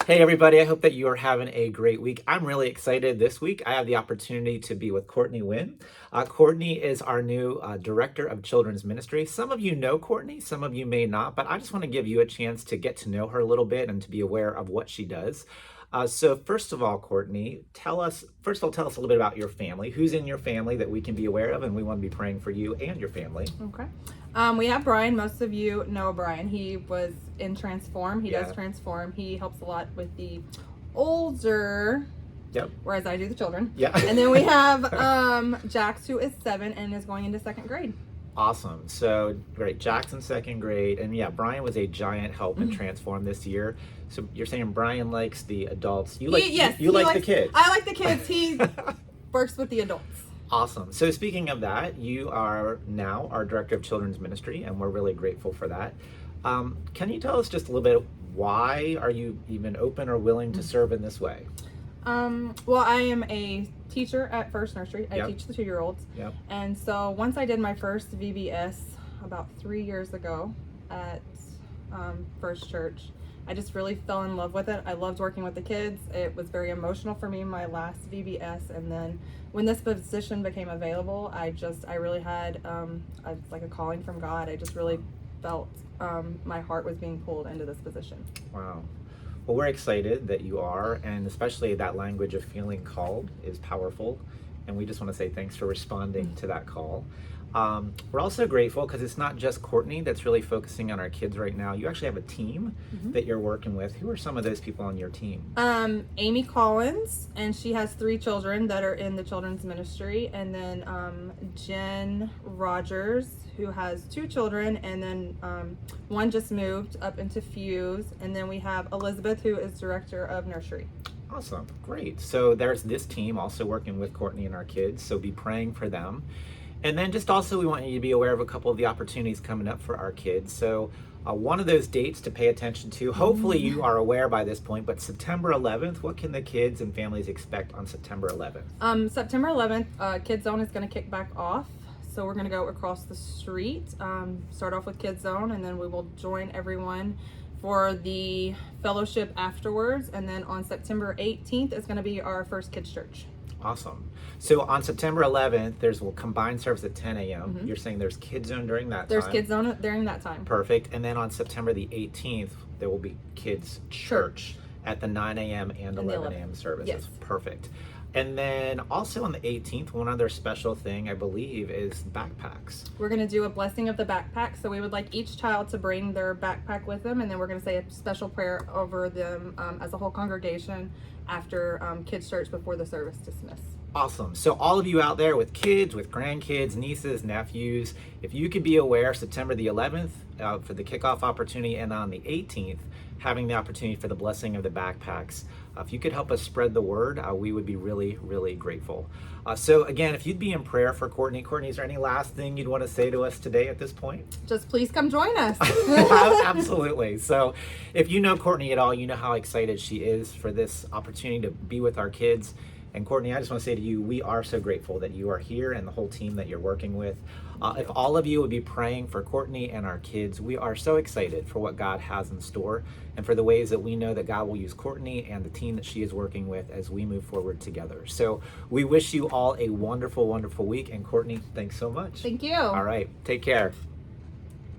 Hey everybody, I hope that you are having a great week. I'm really excited this week. I have the opportunity to be with Courtney Wynn. Courtney is our new Director of Children's Ministry. Some of you know Courtney, some of you may not, but I just want to give you a chance to get to know her a little bit and to be aware of what she does. So first of all, Courtney, tell us a little bit about your family. Who's in your family that we can be aware of, and we want to be praying for you and your family. Okay. We have Brian. Most of you know Brian. He was in Transform. He does Transform. He helps a lot with the older, whereas I do the children. Yeah. And then we have Jax, who is 7 and is going into 2nd grade. Awesome. So great. Jackson 2nd grade. And yeah, Brian was a giant help in Transform this year. So you're saying Brian likes the adults. You like the kids. I like the kids. He works with the adults. Awesome. So speaking of that, you are now our Director of Children's Ministry, and we're really grateful for that. Can you tell us just a little bit, why are you even open or willing to serve in this way? Well, I am a teacher at First Nursery. I teach the 2-year-olds. And so once I did my first VBS about 3 years ago at First Church, I just really fell in love with it. I loved working with the kids. It was very emotional for me, my last VBS. And then when this position became available, I really had like a calling from God. I just really felt my heart was being pulled into this position. Wow. Well, we're excited that you are, and especially that language of feeling called is powerful. And we just want to say thanks for responding to that call. We're also grateful because it's not just Courtney that's really focusing on our kids right now. You actually have a team that you're working with. Who are some of those people on your team? Amy Collins, and she has 3 children that are in the children's ministry. And then Jen Rogers, who has 2 children, and then one just moved up into Fuse. And then we have Elizabeth, who is director of nursery. Awesome. Great. So there's this team also working with Courtney and our kids. So be praying for them. And then just also we want you to be aware of a couple of the opportunities coming up for our kids. So one of those dates to pay attention to, hopefully you are aware by this point, but September 11th, what can the kids and families expect on September 11th? September 11th, Kids Zone is going to kick back off. So we're going to go across the street, start off with Kids Zone, and then we will join everyone for the fellowship afterwards. And then on September 18th is going to be our first kids church. Awesome. So on September 11th, there's a combined service at 10 a.m. You're saying there's Kids Zone during that time? There's Kids Zone during that time. Perfect. And then on September the 18th, there will be Kids Church at the 9 a.m. and 11 a.m. services. Yes. Perfect. And then also on the 18th, one other special thing, I believe, is backpacks. We're going to do a blessing of the backpack. So we would like each child to bring their backpack with them, and then we're going to say a special prayer over them as a whole congregation after Kids Church before the service dismiss. Awesome. So all of you out there with kids, with grandkids, nieces, nephews, if you could be aware, September the 11th for the kickoff opportunity, and on the 18th, having the opportunity for the blessing of the backpacks. If you could help us spread the word, we would be really, really grateful. So again, if you'd be in prayer for Courtney. Courtney, is there any last thing you'd want to say to us today at this point? Just please come join us. Absolutely. So if you know Courtney at all, you know how excited she is for this opportunity to be with our kids. And Courtney, I just want to say to you, we are so grateful that you are here and the whole team that you're working with. If all of you would be praying for Courtney and our kids, we are so excited for what God has in store and for the ways that we know that God will use Courtney and the team that she is working with as we move forward together. So we wish you all a wonderful, wonderful week. And Courtney, thanks so much. Thank you. All right. Take care.